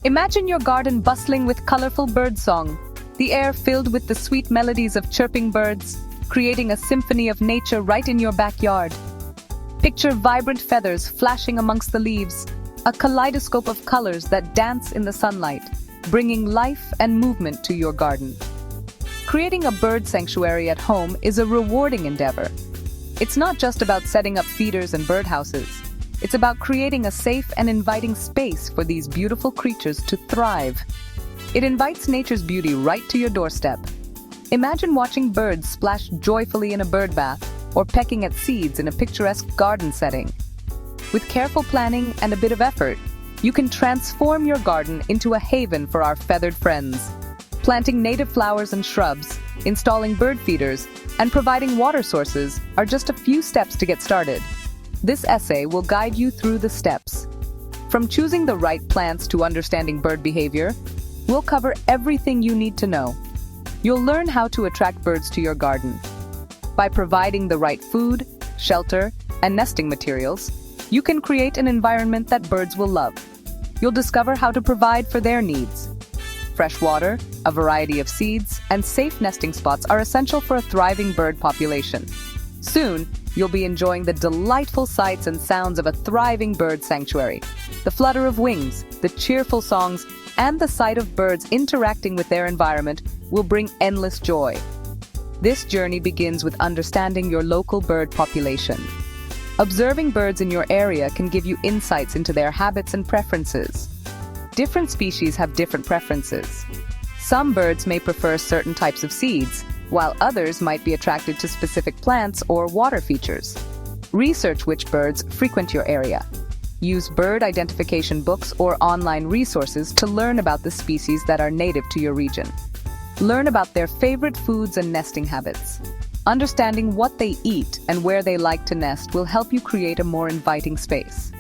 Imagine your garden bustling with colorful birdsong, the air filled with the sweet melodies of chirping birds, creating a symphony of nature right in your backyard. Picture vibrant feathers flashing amongst the leaves, a kaleidoscope of colors that dance in the sunlight, bringing life and movement to your garden. Creating a bird sanctuary at home is a rewarding endeavor. It's not just about setting up feeders and birdhouses. It's about creating a safe and inviting space for these beautiful creatures to thrive. It invites nature's beauty right to your doorstep. Imagine watching birds splash joyfully in a bird bath or pecking at seeds in a picturesque garden setting. With careful planning and a bit of effort, you can transform your garden into a haven for our feathered friends. Planting native flowers and shrubs, installing bird feeders, and providing water sources are just a few steps to get started. This essay will guide you through the steps. From choosing the right plants to understanding bird behavior, we'll cover everything you need to know. You'll learn how to attract birds to your garden. By providing the right food, shelter, and nesting materials, you can create an environment that birds will love. You'll discover how to provide for their needs. Fresh water, a variety of seeds, and safe nesting spots are essential for a thriving bird population. Soon, you'll be enjoying the delightful sights and sounds of a thriving bird sanctuary. The flutter of wings, the cheerful songs, and the sight of birds interacting with their environment will bring endless joy. This journey begins with understanding your local bird population. Observing birds in your area can give you insights into their habits and preferences. Different species have different preferences. Some birds may prefer certain types of seeds, while others might be attracted to specific plants or water features. Research which birds frequent your area. Use bird identification books or online resources to learn about the species that are native to your region. Learn about their favorite foods and nesting habits. Understanding what they eat and where they like to nest will help you create a more inviting space.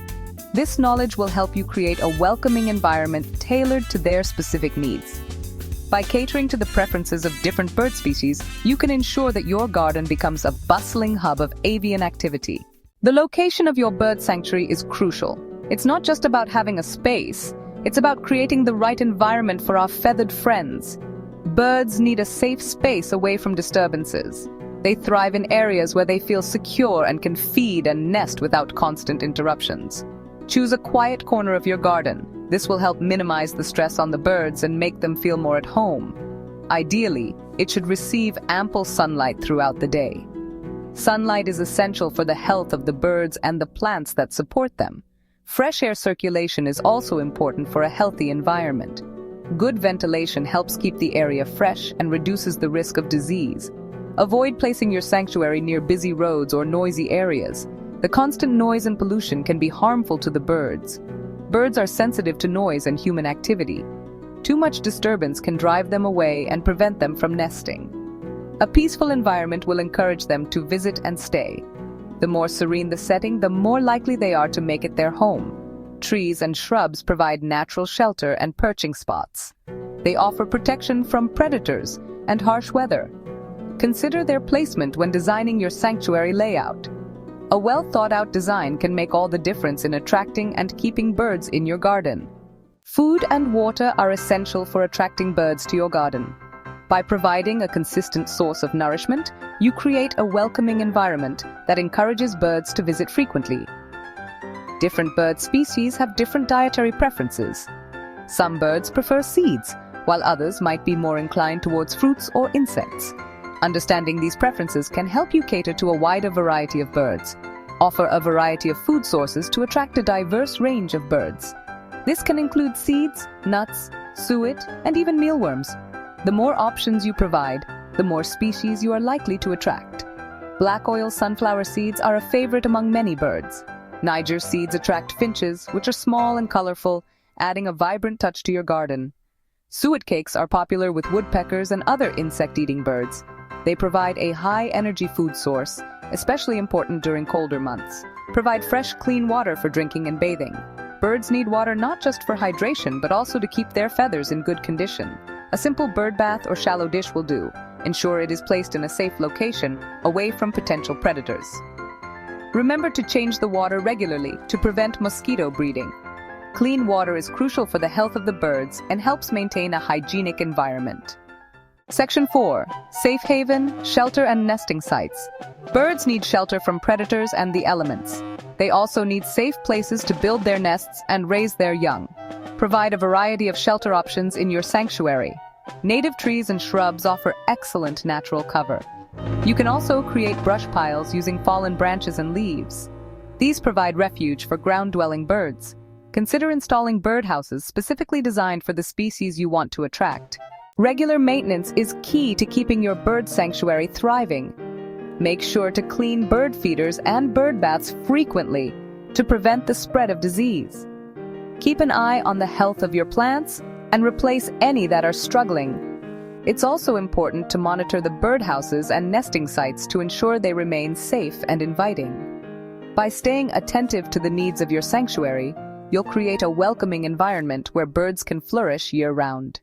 This knowledge will help you create a welcoming environment tailored to their specific needs. By catering to the preferences of different bird species, you can ensure that your garden becomes a bustling hub of avian activity. The location of your bird sanctuary is crucial. It's not just about having a space, it's about creating the right environment for our feathered friends. Birds need a safe space away from disturbances. They thrive in areas where they feel secure and can feed and nest without constant interruptions. Choose a quiet corner of your garden. This will help minimize the stress on the birds and make them feel more at home. Ideally, it should receive ample sunlight throughout the day. Sunlight is essential for the health of the birds and the plants that support them. Fresh air circulation is also important for a healthy environment. Good ventilation helps keep the area fresh and reduces the risk of disease. Avoid placing your sanctuary near busy roads or noisy areas. The constant noise and pollution can be harmful to the birds. Birds are sensitive to noise and human activity. Too much disturbance can drive them away and prevent them from nesting. A peaceful environment will encourage them to visit and stay. The more serene the setting, the more likely they are to make it their home. Trees and shrubs provide natural shelter and perching spots. They offer protection from predators and harsh weather. Consider their placement when designing your sanctuary layout. A well-thought-out design can make all the difference in attracting and keeping birds in your garden. Food and water are essential for attracting birds to your garden. By providing a consistent source of nourishment, you create a welcoming environment that encourages birds to visit frequently. Different bird species have different dietary preferences. Some birds prefer seeds, while others might be more inclined towards fruits or insects. Understanding these preferences can help you cater to a wider variety of birds. Offer a variety of food sources to attract a diverse range of birds. This can include seeds, nuts, suet, and even mealworms. The more options you provide, the more species you are likely to attract. Black oil sunflower seeds are a favorite among many birds. Niger seeds attract finches, which are small and colorful, adding a vibrant touch to your garden. Suet cakes are popular with woodpeckers and other insect-eating birds. They provide a high-energy food source, especially important during colder months. Provide fresh, clean water for drinking and bathing. Birds need water not just for hydration, but also to keep their feathers in good condition. A simple bird bath or shallow dish will do. Ensure it is placed in a safe location, away from potential predators. Remember to change the water regularly to prevent mosquito breeding. Clean water is crucial for the health of the birds and helps maintain a hygienic environment. Section 4. Safe haven, shelter and nesting sites. Birds need shelter from predators and the elements. They also need safe places to build their nests and raise their young. Provide a variety of shelter options in your sanctuary. Native trees and shrubs offer excellent natural cover. You can also create brush piles using fallen branches and leaves. These provide refuge for ground-dwelling birds. Consider installing birdhouses specifically designed for the species you want to attract. Regular maintenance is key to keeping your bird sanctuary thriving. Make sure to clean bird feeders and bird baths frequently to prevent the spread of disease. Keep an eye on the health of your plants and replace any that are struggling. It's also important to monitor the birdhouses and nesting sites to ensure they remain safe and inviting. By staying attentive to the needs of your sanctuary, you'll create a welcoming environment where birds can flourish year-round.